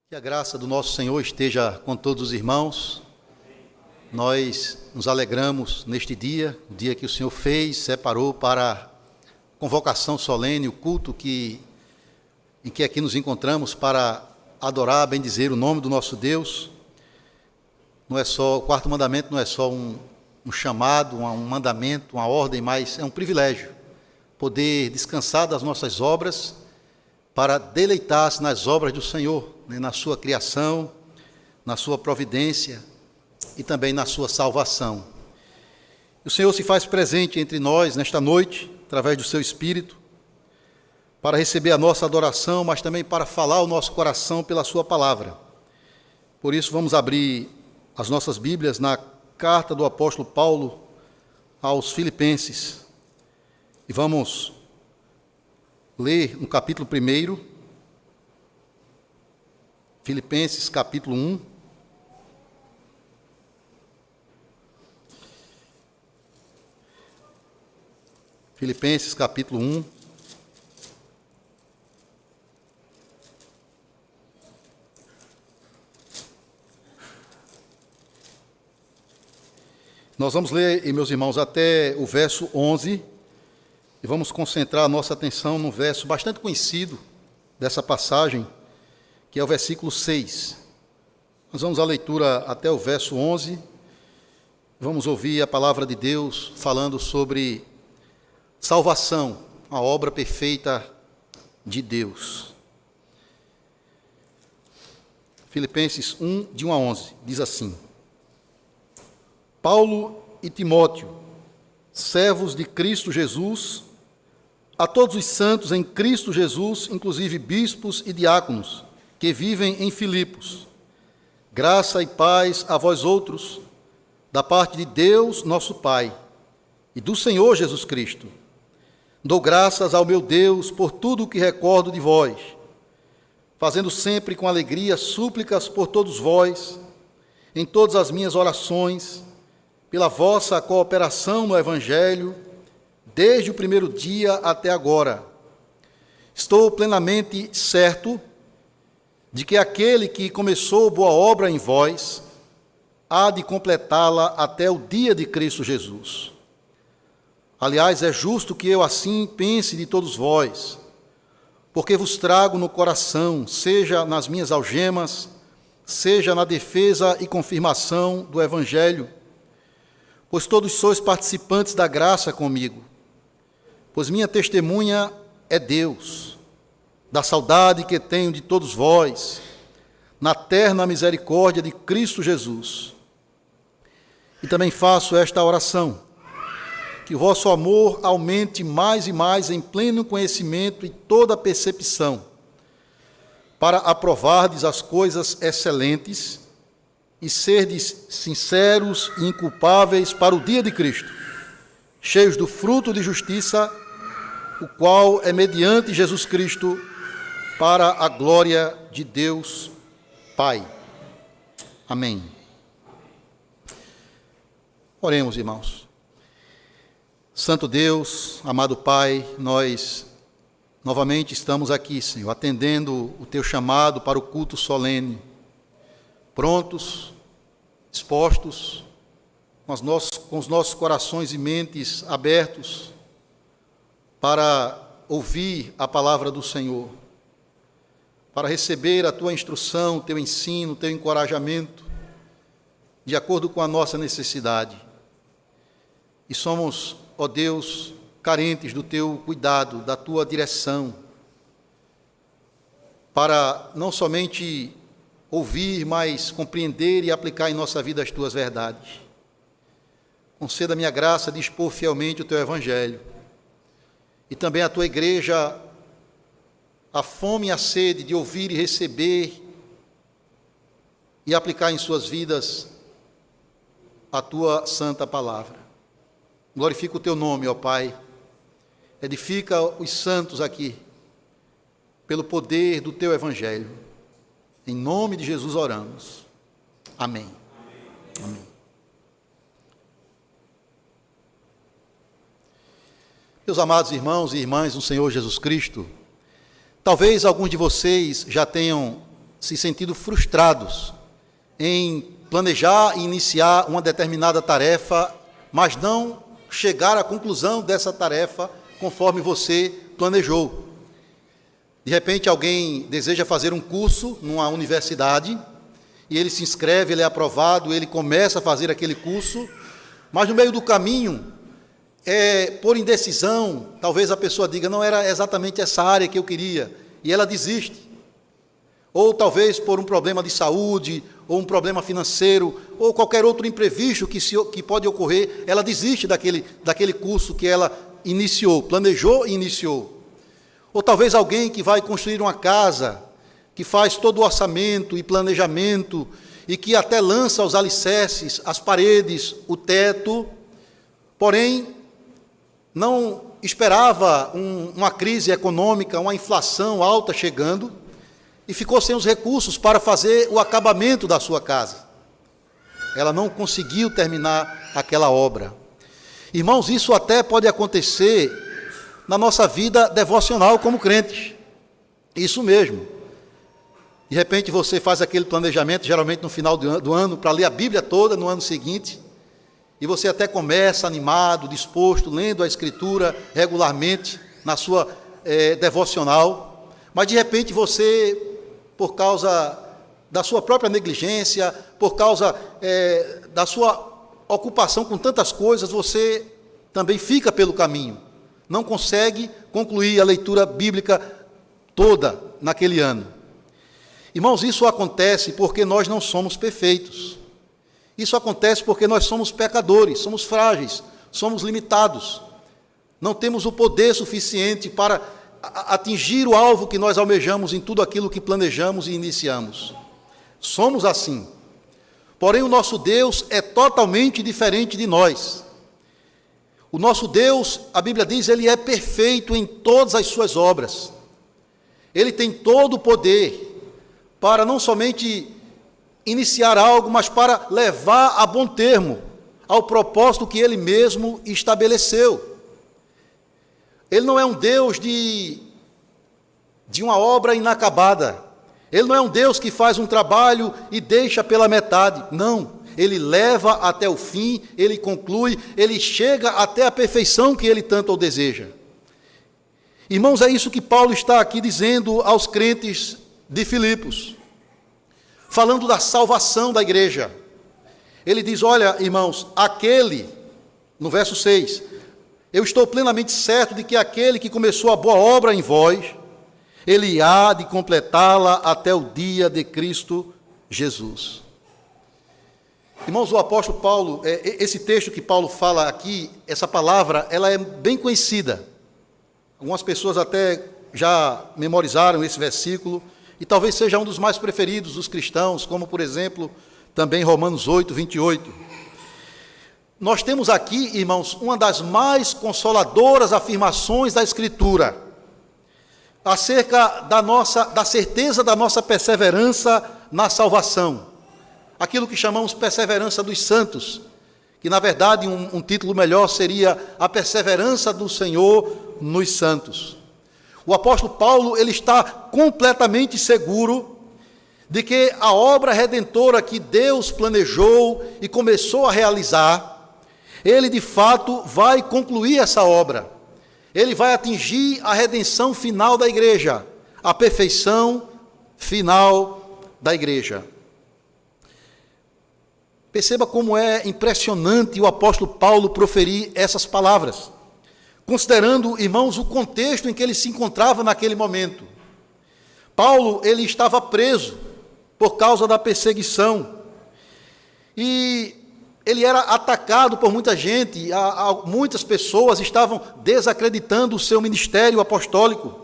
Que a graça do nosso Senhor esteja com todos os irmãos. Nós nos alegramos neste dia, o dia que o Senhor fez, separou para a convocação solene, o culto em que aqui nos encontramos para adorar, bendizer o nome do nosso Deus. Não é só, o quarto mandamento não é só um chamado, um mandamento, uma ordem, mas é um privilégio poder descansar das nossas obras para deleitar-se nas obras do Senhor, na sua criação, na sua providência e também na sua salvação. O Senhor se faz presente entre nós nesta noite, através do seu Espírito, para receber a nossa adoração, mas também para falar o nosso coração pela sua palavra. Por isso vamos abrir as nossas Bíblias na carta do apóstolo Paulo aos Filipenses e vamos ler no capítulo 1, Filipenses capítulo 1. Filipenses capítulo 1. Nós vamos ler, meus irmãos, até o verso 11, e vamos concentrar a nossa atenção num verso bastante conhecido dessa passagem, que é o versículo 6. Nós vamos à leitura até o verso 11, vamos ouvir a palavra de Deus falando sobre salvação, a obra perfeita de Deus. Filipenses 1, de 1 a 11, diz assim: Paulo e Timóteo, servos de Cristo Jesus, a todos os santos em Cristo Jesus, inclusive bispos e diáconos, que vivem em Filipos, graça e paz a vós outros, da parte de Deus nosso Pai e do Senhor Jesus Cristo. Dou graças ao meu Deus por tudo o que recordo de vós, fazendo sempre com alegria súplicas por todos vós, em todas as minhas orações, pela vossa cooperação no Evangelho, desde o primeiro dia até agora. Estou plenamente certo de que aquele que começou boa obra em vós há de completá-la até o dia de Cristo Jesus. Aliás, é justo que eu assim pense de todos vós, porque vos trago no coração, seja nas minhas algemas, seja na defesa e confirmação do Evangelho, pois todos sois participantes da graça comigo, pois minha testemunha é Deus, da saudade que tenho de todos vós, na terna misericórdia de Cristo Jesus. E também faço esta oração, que o vosso amor aumente mais e mais em pleno conhecimento e toda percepção, para aprovardes as coisas excelentes e serdes sinceros e inculpáveis para o dia de Cristo, cheios do fruto de justiça, o qual é mediante Jesus Cristo, para a glória de Deus Pai. Amém. Oremos, irmãos. Santo Deus, amado Pai, nós novamente estamos aqui, Senhor, atendendo o Teu chamado para o culto solene, prontos, dispostos, com os nossos corações e mentes abertos para ouvir a palavra do Senhor, para receber a Tua instrução, o Teu ensino, o Teu encorajamento, de acordo com a nossa necessidade. E somos, ó Deus, carentes do Teu cuidado, da Tua direção, para não somente ouvir, mas compreender e aplicar em nossa vida as Tuas verdades. Conceda-me a graça de expor fielmente o Teu Evangelho, e também a Tua igreja a fome e a sede de ouvir e receber e aplicar em suas vidas a Tua santa palavra. Glorifica o Teu nome, ó Pai. Edifica os santos aqui, pelo poder do Teu Evangelho. Em nome de Jesus oramos. Amém. Amém. Meus amados irmãos e irmãs do Senhor Jesus Cristo, talvez alguns de vocês já tenham se sentido frustrados em planejar e iniciar uma determinada tarefa, mas não chegar à conclusão dessa tarefa conforme você planejou. De repente, alguém deseja fazer um curso numa universidade, e ele se inscreve, ele é aprovado, ele começa a fazer aquele curso, mas no meio do caminho, por indecisão, talvez a pessoa diga, não era exatamente essa área que eu queria, e ela desiste. Ou talvez por um problema de saúde, ou um problema financeiro, ou qualquer outro imprevisto que pode ocorrer, ela desiste daquele curso que ela iniciou, planejou e iniciou. Ou talvez alguém que vai construir uma casa, que faz todo o orçamento e planejamento, e que até lança os alicerces, as paredes, o teto, porém, não esperava uma crise econômica, uma inflação alta chegando, e ficou sem os recursos para fazer o acabamento da sua casa. Ela não conseguiu terminar aquela obra. Irmãos, isso até pode acontecer na nossa vida devocional como crentes. Isso mesmo. De repente você faz aquele planejamento, geralmente no final do ano, para ler a Bíblia toda no ano seguinte, e você até começa animado, disposto, lendo a Escritura regularmente na sua devocional, mas de repente você, por causa da sua própria negligência, por causa da sua ocupação com tantas coisas, você também fica pelo caminho, não consegue concluir a leitura bíblica toda naquele ano. Irmãos, isso acontece porque nós não somos perfeitos. Isso acontece porque nós somos pecadores, somos frágeis, somos limitados. Não temos o poder suficiente para atingir o alvo que nós almejamos em tudo aquilo que planejamos e iniciamos. Somos assim. Porém, o nosso Deus é totalmente diferente de nós. O nosso Deus, a Bíblia diz, ele é perfeito em todas as suas obras. Ele tem todo o poder para não somente iniciar algo, mas para levar a bom termo ao propósito que ele mesmo estabeleceu. Ele não é um Deus de uma obra inacabada. Ele não é um Deus que faz um trabalho e deixa pela metade. Não, ele leva até o fim, ele conclui, ele chega até a perfeição que ele tanto o deseja. Irmãos, é isso que Paulo está aqui dizendo aos crentes de Filipos, falando da salvação da igreja. Ele diz, olha, irmãos, no verso 6, eu estou plenamente certo de que aquele que começou a boa obra em vós, ele há de completá-la até o dia de Cristo Jesus. Irmãos, o apóstolo Paulo, esse texto que Paulo fala aqui, essa palavra, ela é bem conhecida. Algumas pessoas até já memorizaram esse versículo, e talvez seja um dos mais preferidos dos cristãos, como, por exemplo, também Romanos 8, 28. Nós temos aqui, irmãos, uma das mais consoladoras afirmações da Escritura, acerca da certeza da nossa perseverança na salvação. Aquilo que chamamos perseverança dos santos, que, na verdade, um título melhor seria a perseverança do Senhor nos santos. O apóstolo Paulo, ele está completamente seguro de que a obra redentora que Deus planejou e começou a realizar, ele de fato vai concluir essa obra. Ele vai atingir a redenção final da igreja, a perfeição final da igreja. Perceba como é impressionante o apóstolo Paulo proferir essas palavras, considerando, irmãos, o contexto em que ele se encontrava naquele momento. Paulo, ele estava preso por causa da perseguição, e ele era atacado por muita gente, muitas pessoas estavam desacreditando o seu ministério apostólico.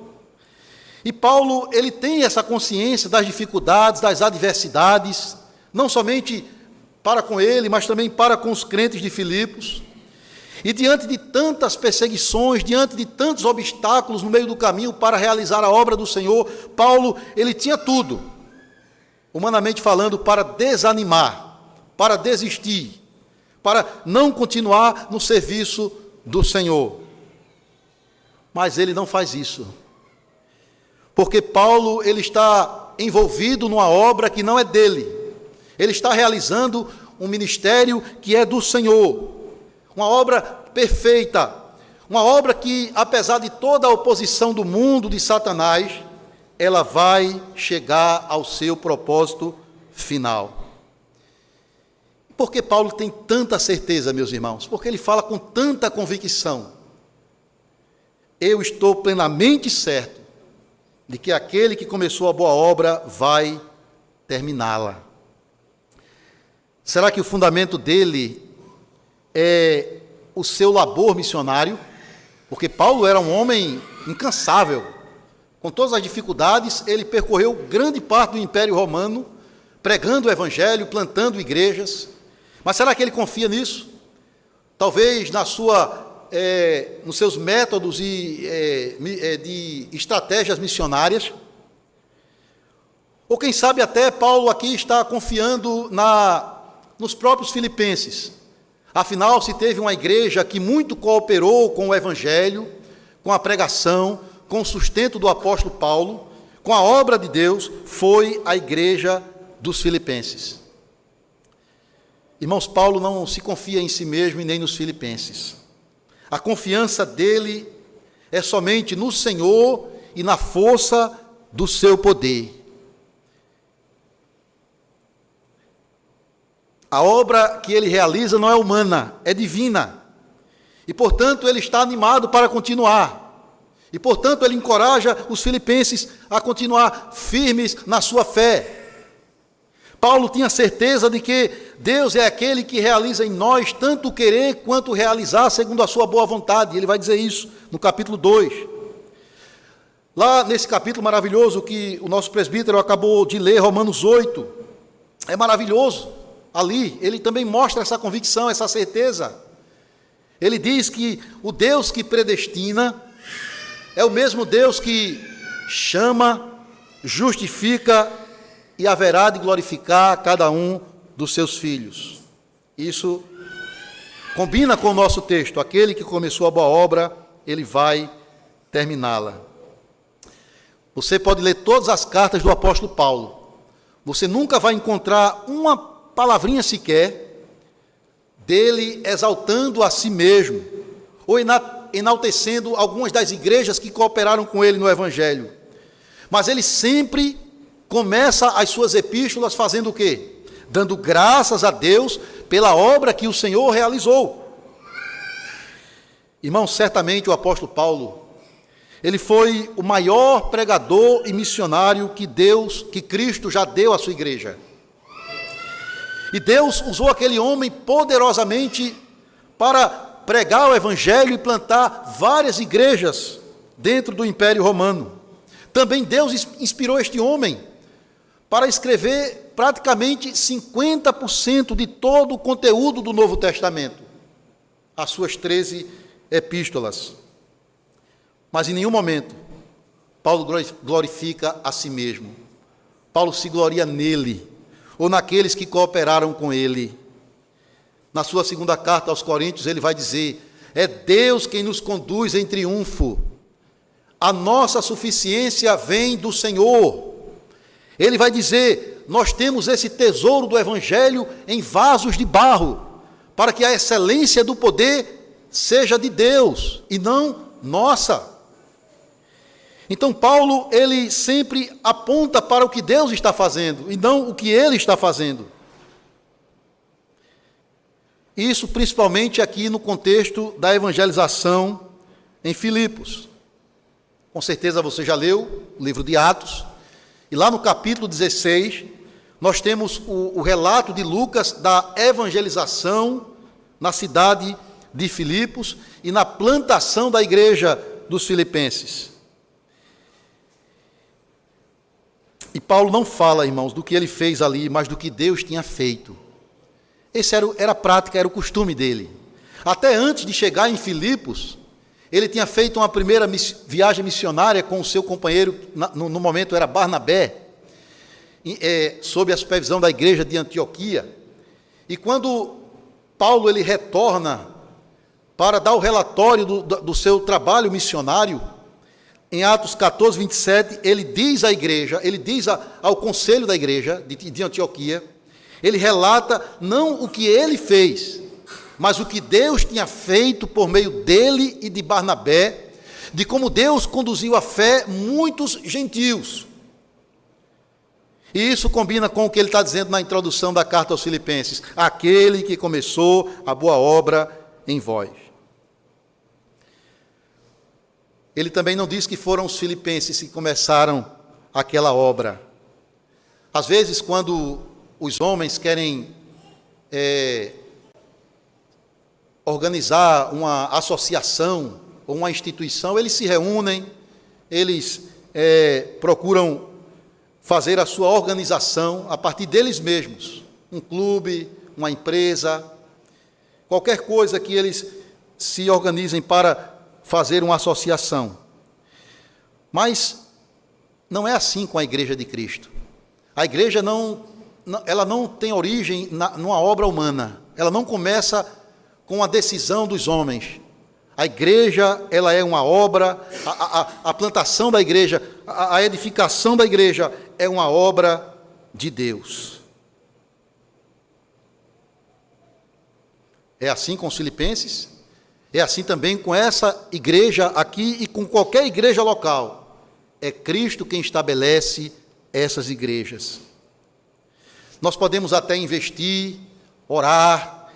E Paulo, ele tem essa consciência das dificuldades, das adversidades, não somente para com ele, mas também para com os crentes de Filipos. E diante de tantas perseguições, diante de tantos obstáculos no meio do caminho para realizar a obra do Senhor, Paulo, ele tinha tudo, humanamente falando, para desanimar, para desistir, para não continuar no serviço do Senhor. Mas ele não faz isso, porque Paulo, ele está envolvido numa obra que não é dele. Ele está realizando um ministério que é do Senhor. Uma obra perfeita. Uma obra que, apesar de toda a oposição do mundo, de Satanás, ela vai chegar ao seu propósito final. Por que Paulo tem tanta certeza, meus irmãos? Porque ele fala com tanta convicção. Eu estou plenamente certo de que aquele que começou a boa obra vai terminá-la. Será que o fundamento dele é o seu labor missionário? Porque Paulo era um homem incansável. Com todas as dificuldades, ele percorreu grande parte do Império Romano, pregando o Evangelho, plantando igrejas. Mas será que ele confia nisso? Talvez nos seus métodos de estratégias missionárias? Ou quem sabe até Paulo aqui está confiando nos próprios filipenses. Afinal, se teve uma igreja que muito cooperou com o Evangelho, com a pregação, com o sustento do apóstolo Paulo, com a obra de Deus, foi a igreja dos filipenses. Irmãos, Paulo não se confia em si mesmo e nem nos filipenses. A confiança dele é somente no Senhor e na força do seu poder. A obra que ele realiza não é humana, é divina. E, portanto, ele está animado para continuar. E, portanto, ele encoraja os filipenses a continuar firmes na sua fé. Paulo tinha certeza de que Deus é aquele que realiza em nós tanto o querer quanto o realizar segundo a sua boa vontade. Ele vai dizer isso no capítulo 2. Lá nesse capítulo maravilhoso que o nosso presbítero acabou de ler, Romanos 8, é maravilhoso. Ali, ele também mostra essa convicção, essa certeza. Ele diz que o Deus que predestina é o mesmo Deus que chama, justifica e haverá de glorificar cada um dos seus filhos. Isso combina com o nosso texto. Aquele que começou a boa obra, ele vai terminá-la. Você pode ler todas as cartas do apóstolo Paulo. Você nunca vai encontrar uma palavrinha sequer dele exaltando a si mesmo ou enaltecendo algumas das igrejas que cooperaram com ele no Evangelho. Mas ele sempre começa as suas epístolas fazendo o quê? Dando graças a Deus pela obra que o Senhor realizou. Irmãos, certamente o apóstolo Paulo, ele foi o maior pregador e missionário que Cristo já deu à sua igreja. E Deus usou aquele homem poderosamente para pregar o Evangelho e plantar várias igrejas dentro do Império Romano. Também Deus inspirou este homem para escrever praticamente 50% de todo o conteúdo do Novo Testamento, as suas 13 epístolas. Mas em nenhum momento Paulo glorifica a si mesmo. Paulo se gloria nele, ou naqueles que cooperaram com ele. Na sua segunda carta aos Coríntios, ele vai dizer: é Deus quem nos conduz em triunfo. A nossa suficiência vem do Senhor. Ele vai dizer: nós temos esse tesouro do Evangelho em vasos de barro, para que a excelência do poder seja de Deus e não nossa. Então Paulo, ele sempre aponta para o que Deus está fazendo e não o que ele está fazendo. Isso principalmente aqui no contexto da evangelização em Filipos. Com certeza você já leu o livro de Atos, e lá no capítulo 16, nós temos o relato de Lucas da evangelização na cidade de Filipos e na plantação da igreja dos filipenses. E Paulo não fala, irmãos, do que ele fez ali, mas do que Deus tinha feito. Esse era a prática, era o costume dele. Até antes de chegar em Filipos, ele tinha feito uma primeira viagem missionária com o seu companheiro, no momento era Barnabé, sob a supervisão da igreja de Antioquia. E quando Paulo ele retorna para dar o relatório do seu trabalho missionário, em Atos 14, 27, ele diz à igreja, ele diz ao conselho da igreja de Antioquia, ele relata não o que ele fez, mas o que Deus tinha feito por meio dele e de Barnabé, de como Deus conduziu à fé muitos gentios. E isso combina com o que ele está dizendo na introdução da carta aos Filipenses: aquele que começou a boa obra em vós. Ele também não diz que foram os filipenses que começaram aquela obra. Às vezes, quando os homens querem organizar uma associação ou uma instituição, eles se reúnem, eles procuram fazer a sua organização a partir deles mesmos. Um clube, uma empresa, qualquer coisa que eles se organizem para fazer uma associação. Mas não é assim com a Igreja de Cristo. A igreja ela não tem origem numa obra humana. Ela não começa com a decisão dos homens. A igreja, ela é uma obra, a plantação da igreja, a edificação da igreja é uma obra de Deus. É assim com os filipenses, é assim também com essa igreja aqui e com qualquer igreja local. É Cristo quem estabelece essas igrejas. Nós podemos até investir, orar,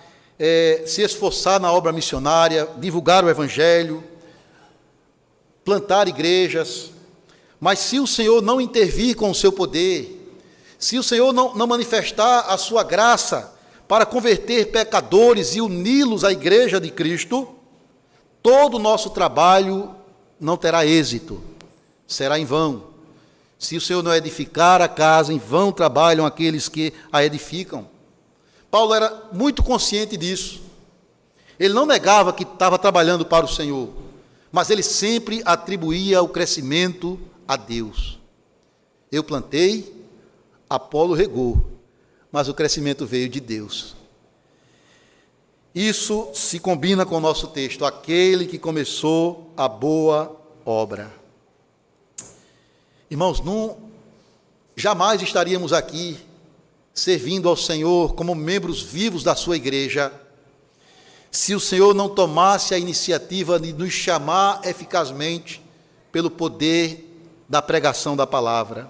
se esforçar na obra missionária, divulgar o Evangelho, plantar igrejas, mas se o Senhor não intervir com o seu poder, se o Senhor não manifestar a sua graça para converter pecadores e uni-los à igreja de Cristo, todo o nosso trabalho não terá êxito, será em vão. Se o Senhor não edificar a casa, em vão trabalham aqueles que a edificam. Paulo era muito consciente disso. Ele não negava que estava trabalhando para o Senhor, mas ele sempre atribuía o crescimento a Deus. Eu plantei, Apolo regou, mas o crescimento veio de Deus. Isso se combina com o nosso texto, aquele que começou a boa obra. Irmãos, jamais estaríamos aqui servindo ao Senhor como membros vivos da sua igreja, se o Senhor não tomasse a iniciativa de nos chamar eficazmente pelo poder da pregação da palavra.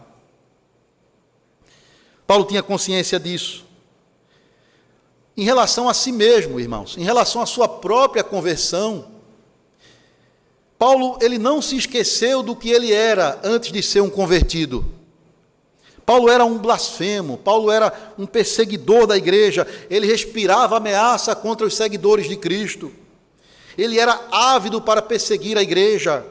Paulo tinha consciência disso. Em relação a si mesmo, irmãos, em relação à sua própria conversão, Paulo, ele não se esqueceu do que ele era antes de ser um convertido. Paulo era um blasfemo, Paulo era um perseguidor da igreja, ele respirava ameaça contra os seguidores de Cristo. Ele era ávido para perseguir a igreja.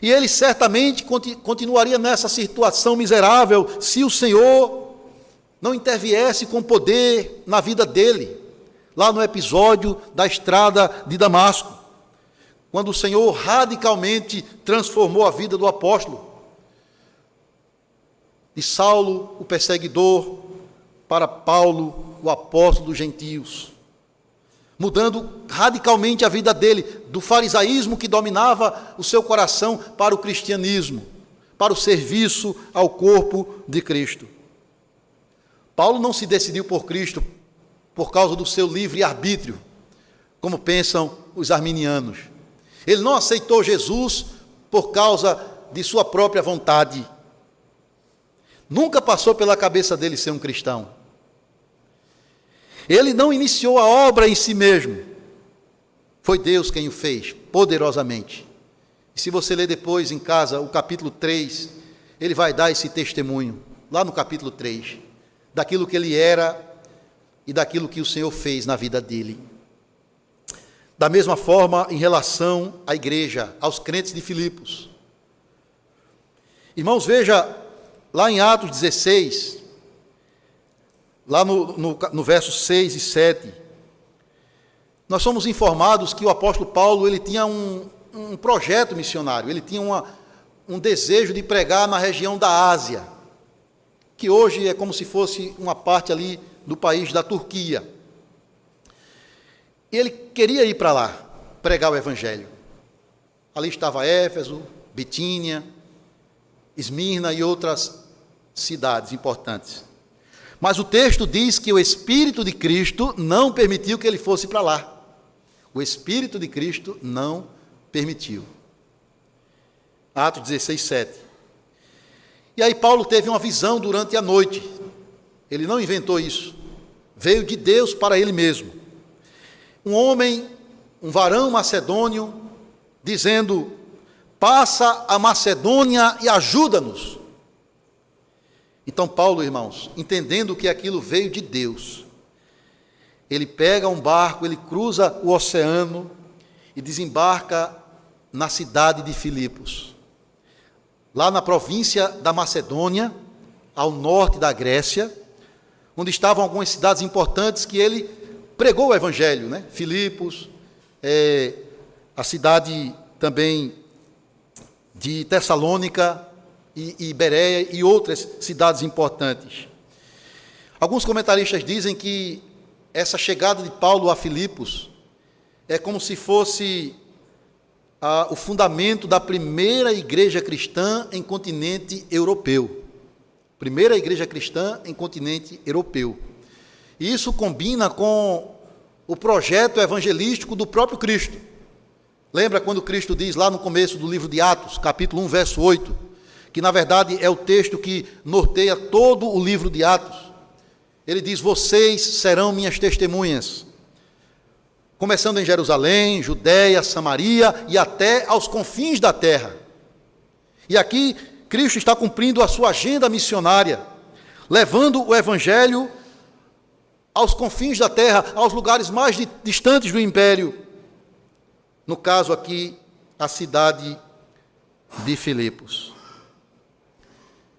E ele certamente continuaria nessa situação miserável se o Senhor não interviesse com poder na vida dele, lá no episódio da estrada de Damasco, quando o Senhor radicalmente transformou a vida do apóstolo, de Saulo, o perseguidor, para Paulo, o apóstolo dos gentios, mudando radicalmente a vida dele, do farisaísmo que dominava o seu coração para o cristianismo, para o serviço ao corpo de Cristo. Paulo não se decidiu por Cristo por causa do seu livre-arbítrio, como pensam os arminianos. Ele não aceitou Jesus por causa de sua própria vontade. Nunca passou pela cabeça dele ser um cristão. Ele não iniciou a obra em si mesmo. Foi Deus quem o fez, poderosamente. E se você ler depois em casa o capítulo 3, ele vai dar esse testemunho, lá no capítulo 3, daquilo que ele era e daquilo que o Senhor fez na vida dele. Da mesma forma, em relação à igreja, aos crentes de Filipos. Irmãos, veja, lá em Atos 16, lá no versos 6 e 7, nós somos informados que o apóstolo Paulo, ele tinha um projeto missionário, ele tinha um desejo de pregar na região da Ásia, que hoje é como se fosse uma parte ali do país da Turquia. E ele queria ir para lá, pregar o Evangelho. Ali estava Éfeso, Bitínia, Esmirna e outras cidades importantes. Mas o texto diz que o Espírito de Cristo não permitiu que ele fosse para lá. O Espírito de Cristo não permitiu. Atos 16, 7. E aí Paulo teve uma visão durante a noite. Ele não inventou isso. Veio de Deus para ele mesmo. Um homem, um varão macedônio, dizendo: passa a Macedônia e ajuda-nos. Então Paulo, irmãos, entendendo que aquilo veio de Deus, ele pega um barco, ele cruza o oceano e desembarca na cidade de Filipos, lá na província da Macedônia, ao norte da Grécia, onde estavam algumas cidades importantes que ele pregou o evangelho, né? Filipos, a cidade também de Tessalônica e Bereia e outras cidades importantes. Alguns comentaristas dizem que essa chegada de Paulo a Filipos é como se fosse o fundamento da primeira igreja cristã em continente europeu. Primeira igreja cristã em continente europeu. E isso combina com o projeto evangelístico do próprio Cristo. Lembra quando Cristo diz lá no começo do livro de Atos, capítulo 1, verso 8, que na verdade é o texto que norteia todo o livro de Atos. Ele diz: vocês serão minhas testemunhas, começando em Jerusalém, Judéia, Samaria e até aos confins da terra. E aqui Cristo está cumprindo a sua agenda missionária, levando o evangelho aos confins da terra, aos lugares mais distantes do império. No caso aqui, a cidade de Filipos.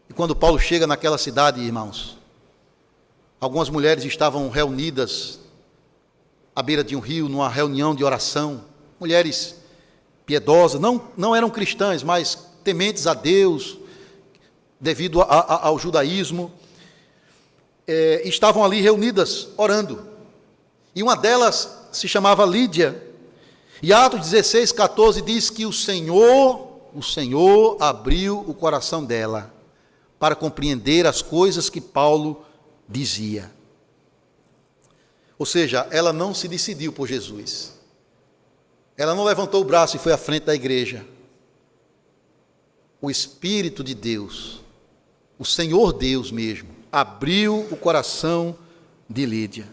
E quando Paulo chega naquela cidade, irmãos, algumas mulheres estavam reunidas à beira de um rio, numa reunião de oração. Mulheres piedosas, não eram cristãs, mas tementes a Deus, devido ao judaísmo, estavam ali reunidas, orando. E uma delas se chamava Lídia. E Atos 16, 14 diz que o Senhor abriu o coração dela para compreender as coisas que Paulo dizia. Ou seja, ela não se decidiu por Jesus. Ela não levantou o braço e foi à frente da igreja. O Espírito de Deus, o Senhor Deus mesmo, abriu o coração de Lídia.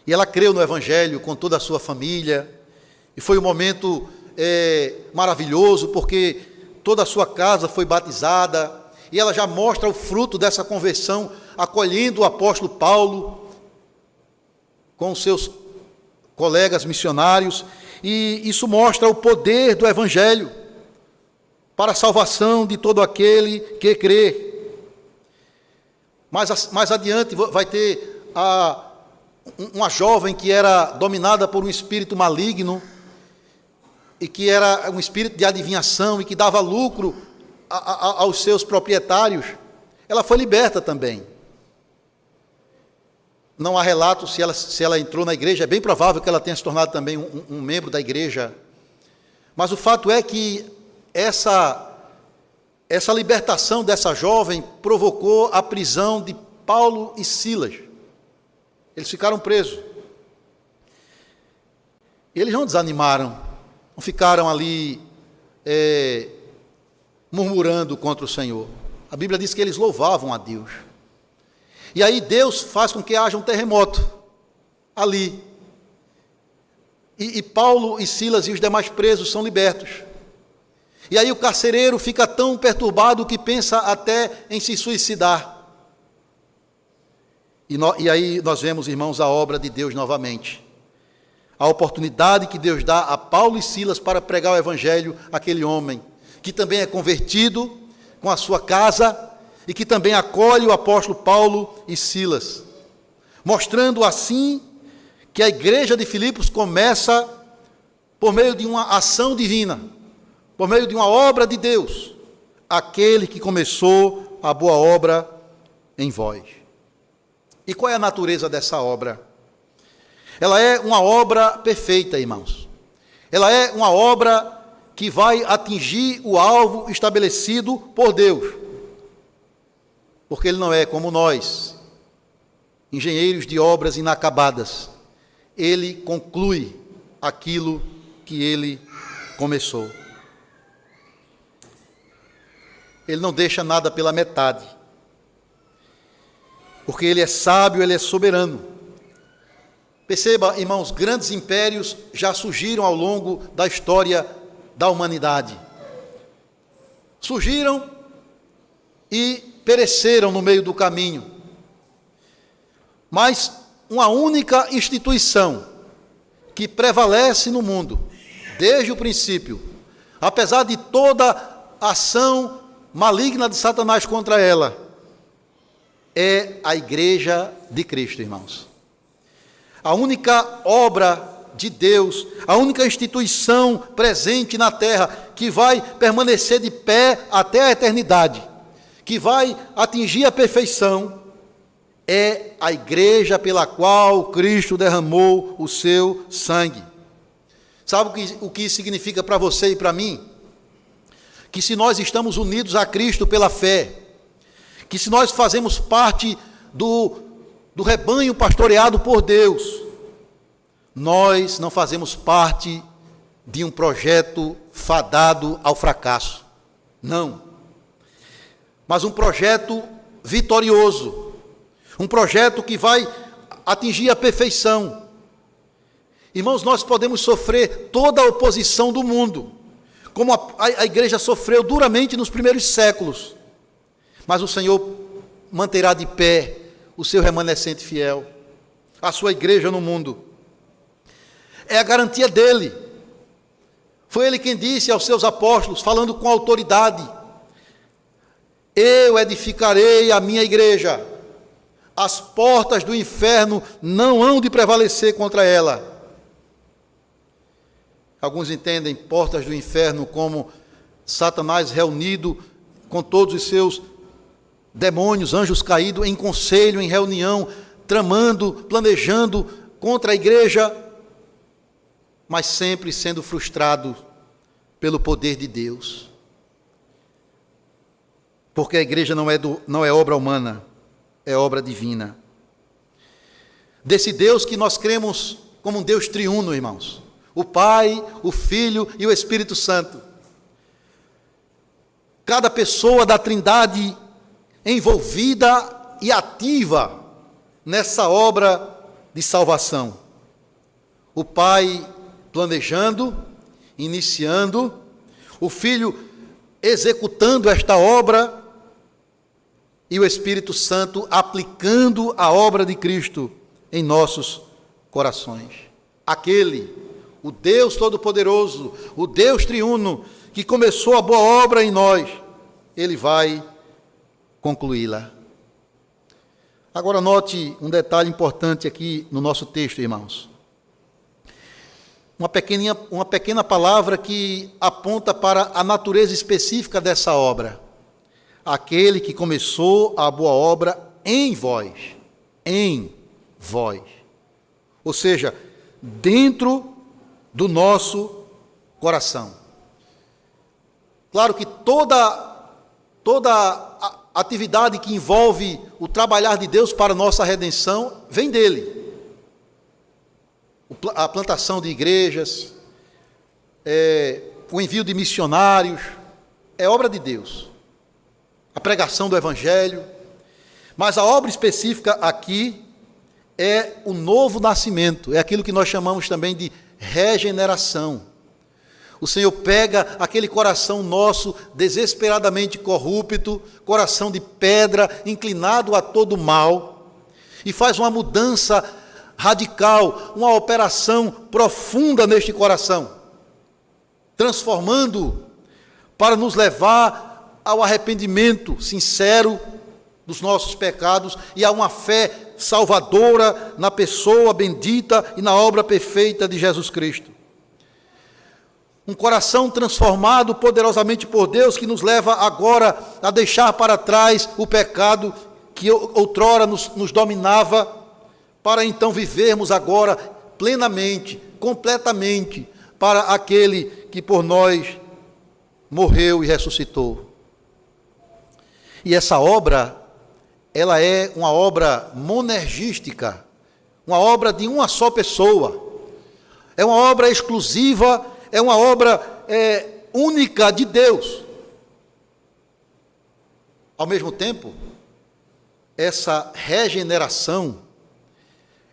E ela creu no Evangelho com toda a sua família. E foi um momento maravilhoso, porque toda a sua casa foi batizada. E ela já mostra o fruto dessa conversão, acolhendo o apóstolo Paulo com os seus colegas missionários. E isso mostra o poder do Evangelho para a salvação de todo aquele que crê. Mais adiante vai ter uma jovem que era dominada por um espírito maligno e que era um espírito de adivinhação e que dava lucro aos seus proprietários. Ela foi liberta também. Não há relato se ela entrou na igreja. É bem provável que ela tenha se tornado também um membro da igreja. Mas o fato é que essa libertação dessa jovem provocou a prisão de Paulo e Silas. Eles ficaram presos. E eles não desanimaram, não ficaram ali murmurando contra o Senhor. A Bíblia diz que eles louvavam a Deus. E aí Deus faz com que haja um terremoto ali. E Paulo e Silas e os demais presos são libertos. E aí o carcereiro fica tão perturbado que pensa até em se suicidar. E aí nós vemos, irmãos, a obra de Deus novamente. A oportunidade que Deus dá a Paulo e Silas para pregar o Evangelho àquele homem, que também é convertido com a sua casa e que também acolhe o apóstolo Paulo e Silas, mostrando assim que a igreja de Filipos começa por meio de uma ação divina, por meio de uma obra de Deus, aquele que começou a boa obra em vós. E qual é a natureza dessa obra? Ela é uma obra perfeita, irmãos. Ela é uma obra que vai atingir o alvo estabelecido por Deus. Porque ele não é como nós, engenheiros de obras inacabadas. Ele conclui aquilo que ele começou. Ele não deixa nada pela metade. Porque ele é sábio, ele é soberano. Perceba, irmãos, grandes impérios já surgiram ao longo da história da humanidade. Surgiram e pereceram no meio do caminho. Mas uma única instituição que prevalece no mundo, desde o princípio, apesar de toda a ação maligna de Satanás contra ela, é a Igreja de Cristo, irmãos. A única obra de Deus, a única instituição presente na terra que vai permanecer de pé até a eternidade, que vai atingir a perfeição, é a igreja pela qual Cristo derramou o seu sangue. Sabe o que isso significa para você e para mim? Que se nós estamos unidos a Cristo pela fé, que se nós fazemos parte do rebanho pastoreado por Deus, nós não fazemos parte de um projeto fadado ao fracasso. Não. Mas um projeto vitorioso. Um projeto que vai atingir a perfeição. Irmãos, nós podemos sofrer toda a oposição do mundo, como a igreja sofreu duramente nos primeiros séculos. Mas o Senhor manterá de pé o seu remanescente fiel, a sua igreja no mundo. É a garantia dele. Foi ele quem disse aos seus apóstolos, falando com autoridade: eu edificarei a minha igreja, as portas do inferno não hão de prevalecer contra ela. Alguns entendem portas do inferno como Satanás reunido com todos os seus demônios, anjos caídos, em conselho, em reunião, tramando, planejando contra a igreja, mas sempre sendo frustrado pelo poder de Deus. Porque a igreja não é obra humana, é obra divina. Desse Deus que nós cremos como um Deus triuno, irmãos. O Pai, o Filho e o Espírito Santo. Cada pessoa da Trindade envolvida e ativa nessa obra de salvação. O Pai planejando, iniciando, o Filho executando esta obra e o Espírito Santo aplicando a obra de Cristo em nossos corações. Aquele, o Deus Todo-Poderoso, o Deus Triuno, que começou a boa obra em nós, Ele vai concluí-la. Agora note um detalhe importante aqui no nosso texto, irmãos. Uma pequena palavra que aponta para a natureza específica dessa obra. Aquele que começou a boa obra em vós. Em vós. Ou seja, dentro do nosso coração. Claro que toda atividade que envolve o trabalhar de Deus para a nossa redenção vem dele. A plantação de igrejas, o envio de missionários, é obra de Deus. A pregação do Evangelho. Mas a obra específica aqui é o novo nascimento, é aquilo que nós chamamos também de regeneração. O Senhor pega aquele coração nosso desesperadamente corrupto, coração de pedra, inclinado a todo mal, e faz uma mudança radical, uma operação profunda neste coração, transformando para nos levar ao arrependimento sincero dos nossos pecados e a uma fé salvadora na pessoa bendita e na obra perfeita de Jesus Cristo. Um coração transformado poderosamente por Deus, que nos leva agora a deixar para trás o pecado que outrora nos dominava, para então vivermos agora plenamente, completamente, para aquele que por nós morreu e ressuscitou. E essa obra, ela é uma obra monergística, uma obra de uma só pessoa. É uma obra exclusiva, é uma obra única de Deus. Ao mesmo tempo, essa regeneração,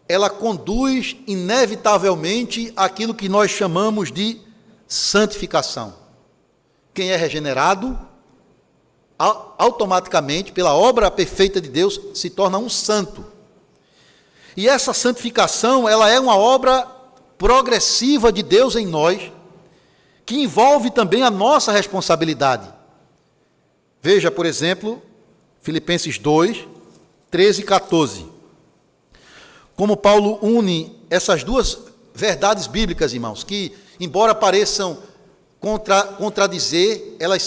ela conduz inevitavelmente àquilo que nós chamamos de santificação. Quem é regenerado, automaticamente, pela obra perfeita de Deus, se torna um santo. E essa santificação, ela é uma obra progressiva de Deus em nós, que envolve também a nossa responsabilidade. Veja, por exemplo, Filipenses 2, 13 e 14. Como Paulo une essas duas verdades bíblicas, irmãos, que, embora pareçam contradizer, elas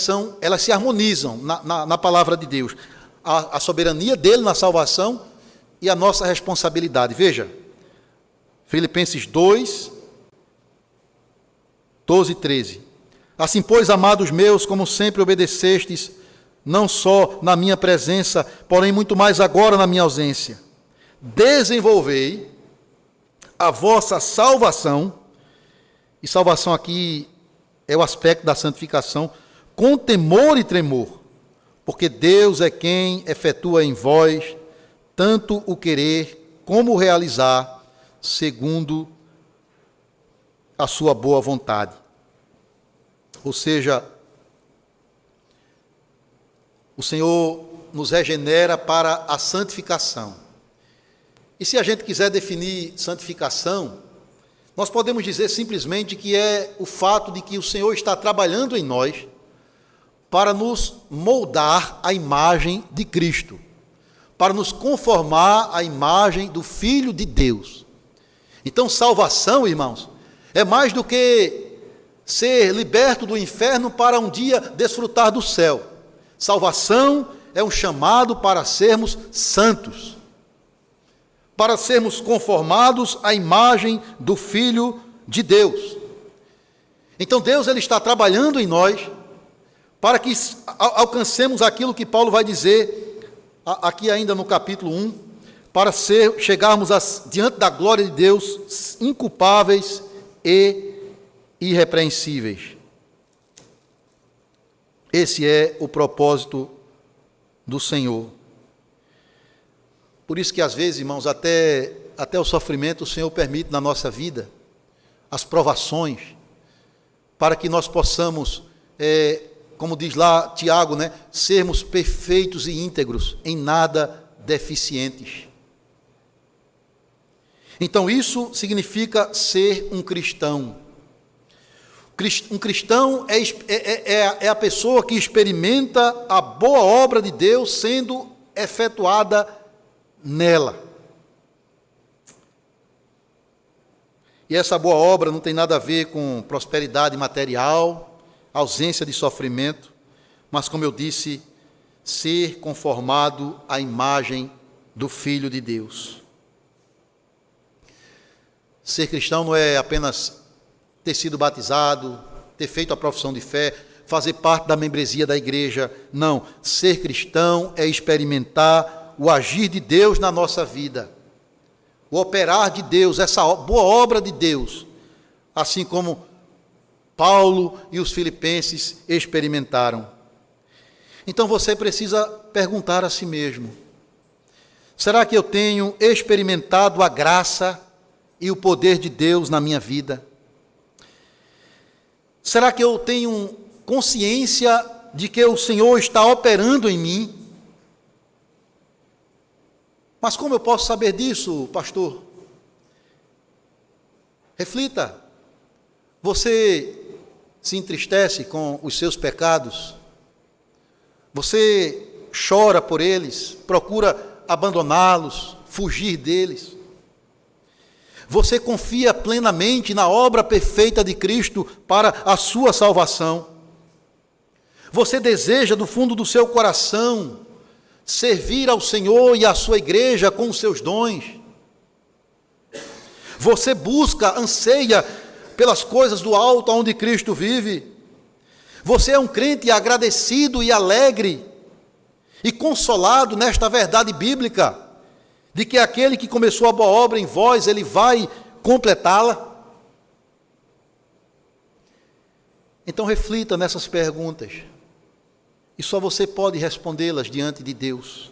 se harmonizam na palavra de Deus. A soberania dele na salvação e a nossa responsabilidade. Veja, Filipenses 2, 12 e 13. Assim, pois, amados meus, como sempre obedecestes, não só na minha presença, porém muito mais agora na minha ausência, desenvolvei a vossa salvação, e salvação aqui é o aspecto da santificação, com temor e tremor, porque Deus é quem efetua em vós tanto o querer como o realizar, segundo a sua boa vontade. Ou seja, o Senhor nos regenera para a santificação. E se a gente quiser definir santificação, nós podemos dizer simplesmente que é o fato de que o Senhor está trabalhando em nós para nos moldar à imagem de Cristo, para nos conformar à imagem do Filho de Deus. Então, salvação, irmãos, é mais do que ser liberto do inferno para um dia desfrutar do céu. Salvação é um chamado para sermos santos, para sermos conformados à imagem do Filho de Deus. Então Deus ele está trabalhando em nós para que alcancemos aquilo que Paulo vai dizer aqui ainda no capítulo 1, para chegarmos diante da glória de Deus inculpáveis e irrepreensíveis. Esse é o propósito do Senhor. Por isso que às vezes, irmãos, até o sofrimento o Senhor permite na nossa vida, as provações, para que nós possamos, como diz lá Tiago, sermos perfeitos e íntegros, em nada deficientes. Então isso significa ser um cristão. Um cristão é a pessoa que experimenta a boa obra de Deus sendo efetuada nela. E essa boa obra não tem nada a ver com prosperidade material, ausência de sofrimento, mas, como eu disse, ser conformado à imagem do Filho de Deus. Ser cristão não é apenas ter sido batizado, ter feito a profissão de fé, fazer parte da membresia da igreja. Não, ser cristão é experimentar o agir de Deus na nossa vida, o operar de Deus, essa boa obra de Deus, assim como Paulo e os filipenses experimentaram. Então você precisa perguntar a si mesmo: será que eu tenho experimentado a graça e o poder de Deus na minha vida? Será que eu tenho consciência de que o Senhor está operando em mim? Mas como eu posso saber disso, pastor? Reflita. Você se entristece com os seus pecados? Você chora por eles? Procura abandoná-los, fugir deles? Você confia plenamente na obra perfeita de Cristo para a sua salvação? Você deseja do fundo do seu coração servir ao Senhor e à sua igreja com os seus dons? Você busca, anseia pelas coisas do alto onde Cristo vive? Você é um crente agradecido e alegre e consolado nesta verdade bíblica, de que aquele que começou a boa obra em vós, ele vai completá-la? Então reflita nessas perguntas, e só você pode respondê-las diante de Deus.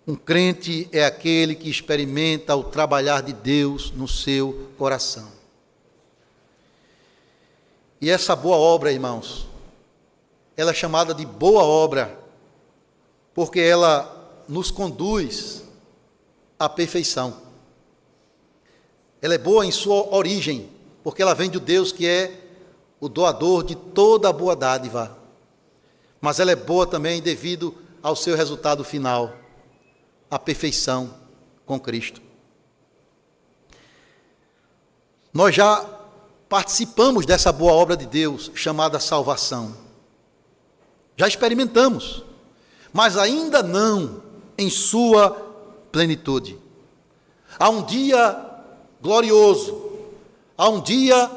Um crente é aquele que experimenta o trabalhar de Deus no seu coração. E essa boa obra, irmãos, ela é chamada de boa obra, porque ela nos conduz à perfeição. Ela é boa em sua origem, porque ela vem de Deus que é o doador de toda a boa dádiva. Mas ela é boa também devido ao seu resultado final, a perfeição com Cristo. Nós já participamos dessa boa obra de Deus, chamada salvação. Já experimentamos, mas ainda não em sua plenitude. Há um dia glorioso, há um dia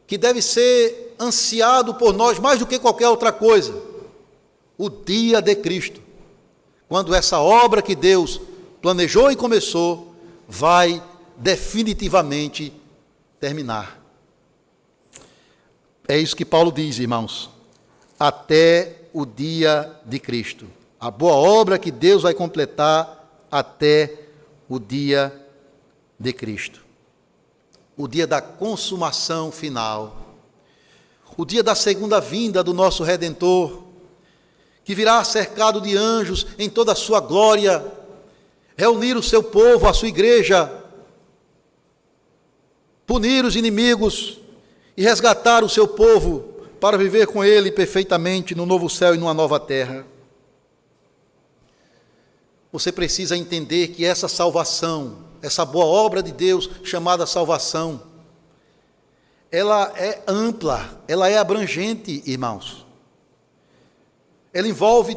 que deve ser ansiado por nós mais do que qualquer outra coisa, o dia de Cristo, quando essa obra que Deus planejou e começou, vai definitivamente terminar. É isso que Paulo diz, irmãos, até o dia de Cristo. A boa obra que Deus vai completar até o dia de Cristo. O dia da consumação final. O dia da segunda vinda do nosso Redentor, que virá cercado de anjos em toda a sua glória, reunir o seu povo, a sua igreja, punir os inimigos e resgatar o seu povo para viver com ele perfeitamente no novo céu e numa nova terra. Você precisa entender que essa salvação, essa boa obra de Deus chamada salvação, ela é ampla, ela é abrangente, irmãos. Ela envolve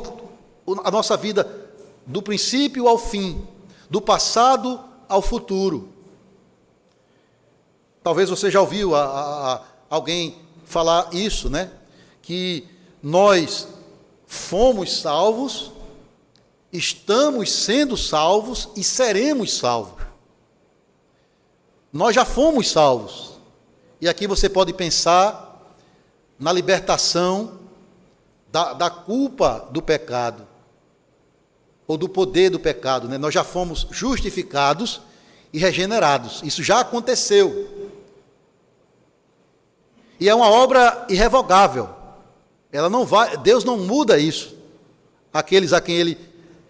a nossa vida do princípio ao fim, do passado ao futuro. Talvez você já ouviu alguém falar isso, né? Que nós fomos salvos, estamos sendo salvos e seremos salvos. Nós já fomos salvos. E aqui você pode pensar na libertação da culpa do pecado, ou do poder do pecado, né? Nós já fomos justificados e regenerados. Isso já aconteceu. E é uma obra irrevogável. Deus não muda isso, aqueles a quem Ele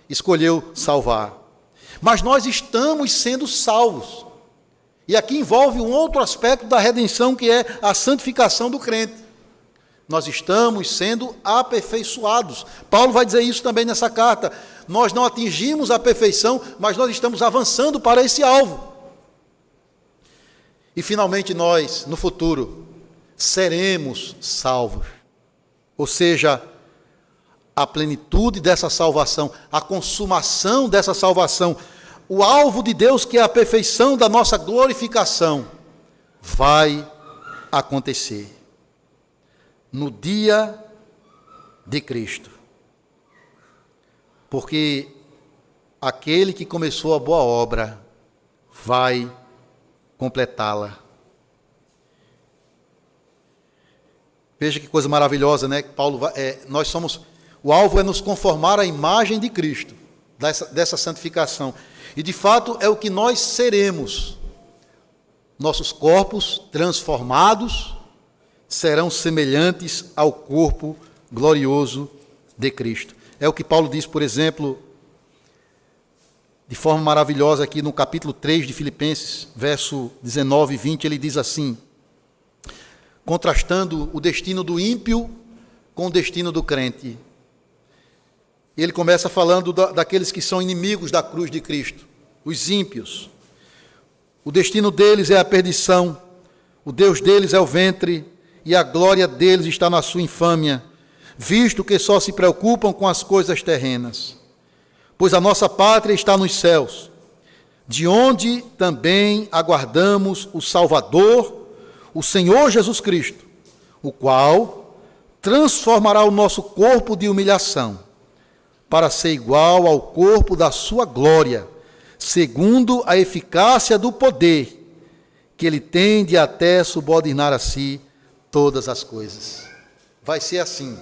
escolheu salvar. Mas nós estamos sendo salvos. E aqui envolve um outro aspecto da redenção, que é a santificação do crente. Nós estamos sendo aperfeiçoados. Paulo vai dizer isso também nessa carta. Nós não atingimos a perfeição, mas nós estamos avançando para esse alvo. E finalmente nós, no futuro, seremos salvos. Ou seja, a plenitude dessa salvação, a consumação dessa salvação, o alvo de Deus, que é a perfeição da nossa glorificação, vai acontecer no dia de Cristo. Porque aquele que começou a boa obra vai completá-la. Veja que coisa maravilhosa, né? O alvo é nos conformar à imagem de Cristo, dessa santificação. E de fato é o que nós seremos. Nossos corpos transformados serão semelhantes ao corpo glorioso de Cristo. É o que Paulo diz, por exemplo, de forma maravilhosa aqui no capítulo 3 de Filipenses, verso 19 e 20, ele diz assim, contrastando o destino do ímpio com o destino do crente. Ele começa falando daqueles que são inimigos da cruz de Cristo, os ímpios. O destino deles é a perdição, o Deus deles é o ventre, e a glória deles está na sua infâmia, visto que só se preocupam com as coisas terrenas. Pois a nossa pátria está nos céus, de onde também aguardamos o Salvador, o Senhor Jesus Cristo, o qual transformará o nosso corpo de humilhação, para ser igual ao corpo da sua glória, segundo a eficácia do poder que ele tem de até subordinar a si todas as coisas. Vai ser assim,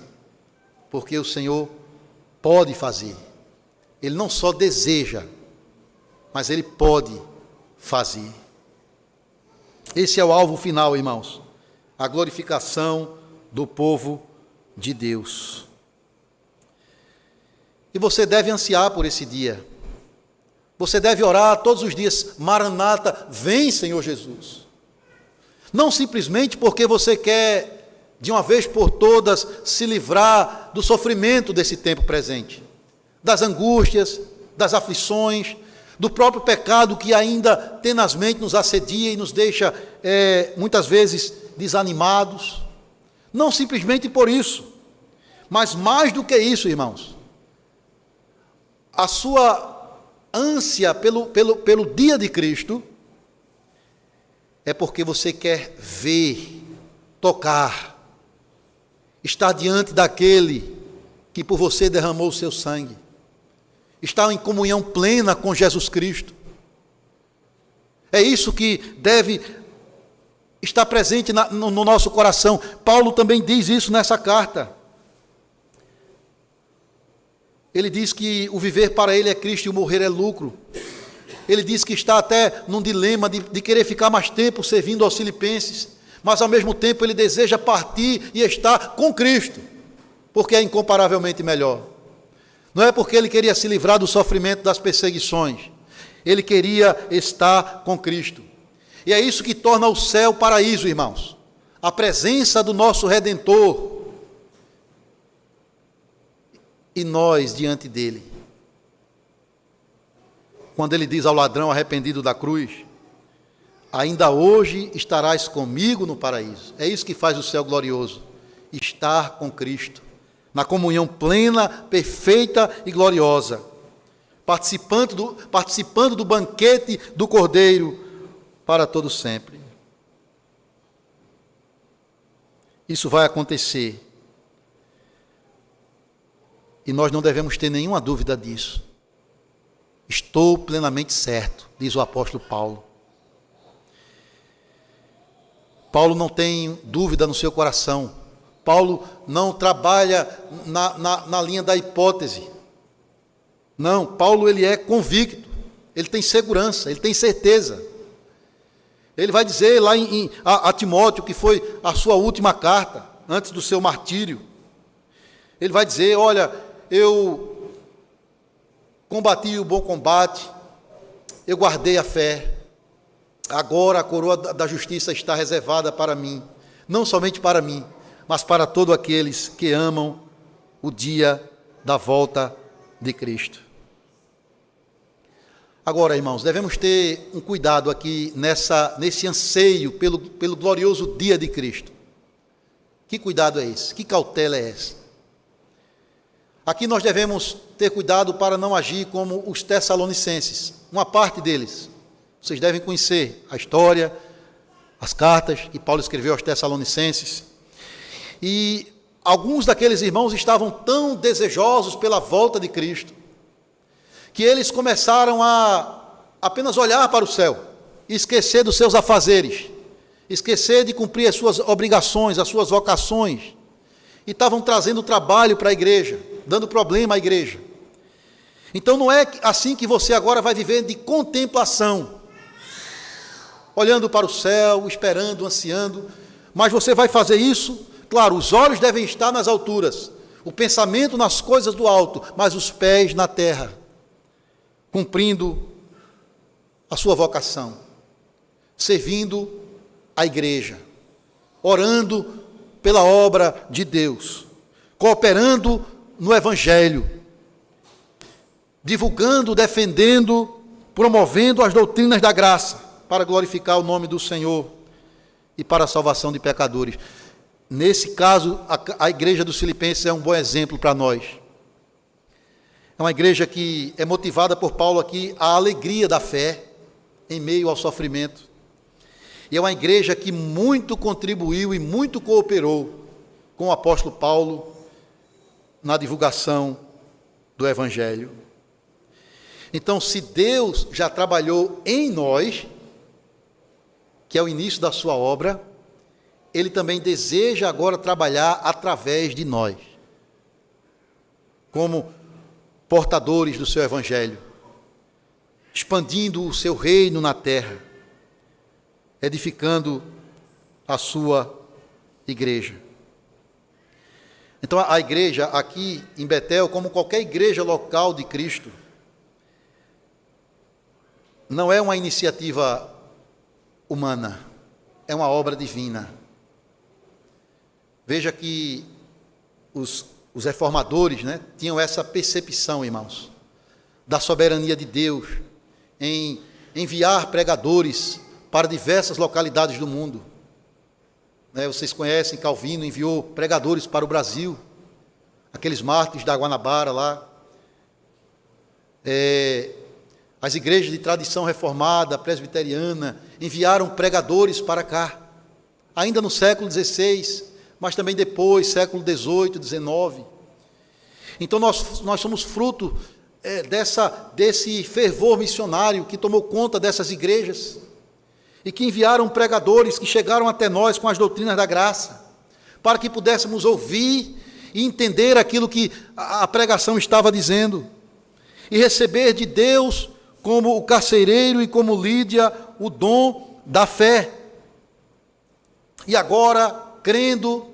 porque o Senhor pode fazer. Ele não só deseja, mas ele pode fazer. Esse é o alvo final, irmãos, a glorificação do povo de Deus. E você deve ansiar por esse dia. Você deve orar todos os dias: Maranata, vem, Senhor Jesus. Não simplesmente porque você quer, de uma vez por todas, se livrar do sofrimento desse tempo presente, das angústias, das aflições, do próprio pecado que ainda tenazmente nos assedia e nos deixa, muitas vezes, desanimados. Não simplesmente por isso, mas mais do que isso, irmãos. A sua ânsia pelo dia de Cristo é porque você quer ver, tocar, estar diante daquele que por você derramou o seu sangue, estar em comunhão plena com Jesus Cristo. É isso que deve estar presente no nosso coração. Paulo também diz isso nessa carta. Ele diz que o viver para ele é Cristo e o morrer é lucro. Ele diz que está até num dilema de querer ficar mais tempo servindo aos filipenses, mas ao mesmo tempo ele deseja partir e estar com Cristo, porque é incomparavelmente melhor. Não é porque ele queria se livrar do sofrimento das perseguições, ele queria estar com Cristo. E é isso que torna o céu paraíso, irmãos. A presença do nosso Redentor e nós diante dele. Quando ele diz ao ladrão arrependido da cruz: ainda hoje estarás comigo no paraíso. É isso que faz o céu glorioso, estar com Cristo, na comunhão plena, perfeita e gloriosa, participando do banquete do Cordeiro para todo sempre. Isso vai acontecer. E nós não devemos ter nenhuma dúvida disso. Estou plenamente certo, diz o apóstolo Paulo. Paulo não tem dúvida no seu coração. Paulo não trabalha na linha da hipótese. Não, Paulo ele é convicto, ele tem segurança, ele tem certeza. Ele vai dizer lá a Timóteo, que foi a sua última carta, antes do seu martírio. Ele vai dizer: olha, eu combati o bom combate, eu guardei a fé, agora a coroa da justiça está reservada para mim, não somente para mim, mas para todos aqueles que amam o dia da volta de Cristo. Agora, irmãos, devemos ter um cuidado aqui nesse anseio pelo glorioso dia de Cristo. Que cuidado é esse? Que cautela é essa? Aqui nós devemos ter cuidado para não agir como os Tessalonicenses, uma parte deles. Vocês devem conhecer a história, as cartas que Paulo escreveu aos Tessalonicenses. E alguns daqueles irmãos estavam tão desejosos pela volta de Cristo, que eles começaram a apenas olhar para o céu, e esquecer dos seus afazeres, esquecer de cumprir as suas obrigações, as suas vocações, e estavam trazendo trabalho para a igreja, dando problema à igreja. Então não é assim que você agora vai viver de contemplação, olhando para o céu, esperando, ansiando, mas você vai fazer isso, claro, os olhos devem estar nas alturas, o pensamento nas coisas do alto, mas os pés na terra, cumprindo a sua vocação, servindo a igreja, orando pela obra de Deus, cooperando no Evangelho, divulgando, defendendo, promovendo as doutrinas da graça, para glorificar o nome do Senhor e para a salvação de pecadores. Nesse caso, a igreja dos Filipenses é um bom exemplo para nós. É uma igreja que é motivada por Paulo aqui a alegria da fé em meio ao sofrimento. E é uma igreja que muito contribuiu e muito cooperou com o apóstolo Paulo na divulgação do Evangelho. Então, se Deus já trabalhou em nós, que é o início da sua obra, Ele também deseja agora trabalhar através de nós, como portadores do seu Evangelho, expandindo o seu reino na terra, edificando a sua igreja. Então, a igreja aqui em Betel, como qualquer igreja local de Cristo, não é uma iniciativa humana, é uma obra divina. Veja que os reformadores, tinham essa percepção, irmãos, da soberania de Deus em enviar pregadores para diversas localidades do mundo. Vocês conhecem, Calvino enviou pregadores para o Brasil, aqueles mártires da Guanabara lá. As igrejas de tradição reformada, presbiteriana, enviaram pregadores para cá, ainda no século XVI, mas também depois, século XVIII, XIX. Então nós somos fruto desse fervor missionário que tomou conta dessas igrejas, e que enviaram pregadores que chegaram até nós com as doutrinas da graça, para que pudéssemos ouvir e entender aquilo que a pregação estava dizendo, e receber de Deus, como o carcereiro e como Lídia, o dom da fé. E agora, crendo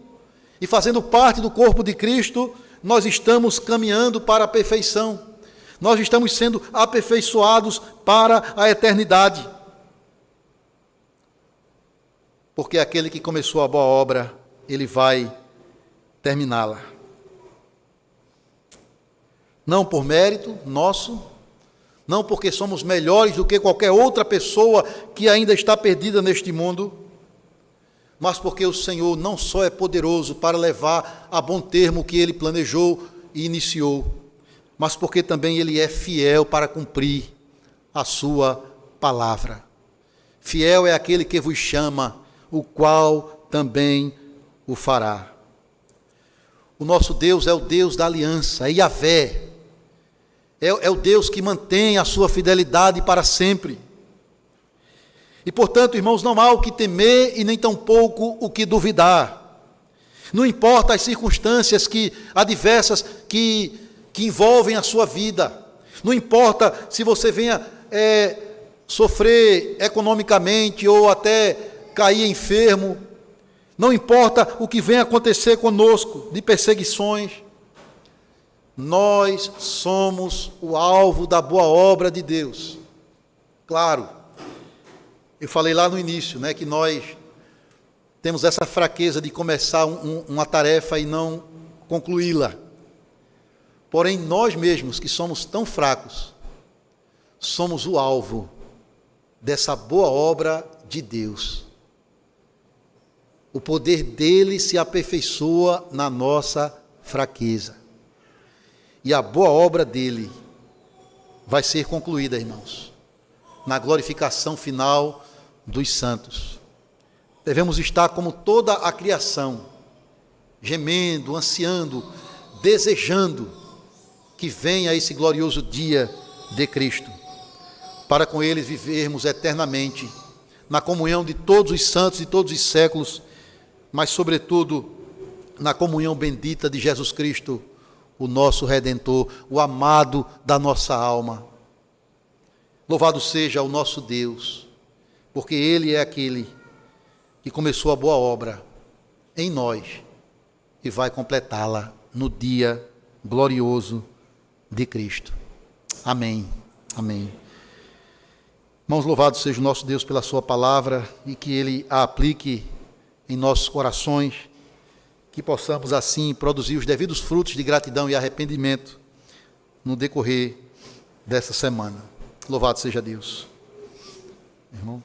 e fazendo parte do corpo de Cristo, nós estamos caminhando para a perfeição, nós estamos sendo aperfeiçoados para a eternidade. Porque aquele que começou a boa obra, ele vai terminá-la. Não por mérito nosso, não porque somos melhores do que qualquer outra pessoa que ainda está perdida neste mundo, mas porque o Senhor não só é poderoso para levar a bom termo o que Ele planejou e iniciou, mas porque também Ele é fiel para cumprir a sua palavra. Fiel é aquele que vos chama, o qual também o fará. O nosso Deus é o Deus da aliança, é Yahvé, é o Deus que mantém a sua fidelidade para sempre. E, portanto, irmãos, não há o que temer e nem tampouco o que duvidar. Não importa as circunstâncias adversas que envolvem a sua vida. Não importa se você venha sofrer economicamente ou até cair enfermo. Não importa o que venha acontecer conosco de perseguições. Nós somos o alvo da boa obra de Deus. Claro, eu falei lá no início, que nós temos essa fraqueza de começar uma tarefa e não concluí-la. Porém, nós mesmos, que somos tão fracos, somos o alvo dessa boa obra de Deus. O poder dele se aperfeiçoa na nossa fraqueza. E a boa obra dele vai ser concluída, irmãos, na glorificação final dos santos. Devemos estar como toda a criação, gemendo, ansiando, desejando que venha esse glorioso dia de Cristo, para com eles vivermos eternamente, na comunhão de todos os santos de todos os séculos, mas sobretudo na comunhão bendita de Jesus Cristo, o nosso Redentor, o amado da nossa alma. Louvado seja o nosso Deus, porque Ele é aquele que começou a boa obra em nós e vai completá-la no dia glorioso de Cristo. Amém. Amém. Irmãos, louvado seja o nosso Deus pela sua palavra e que Ele a aplique em nossos corações, que possamos assim produzir os devidos frutos de gratidão e arrependimento no decorrer dessa semana. Louvado seja Deus. Irmão.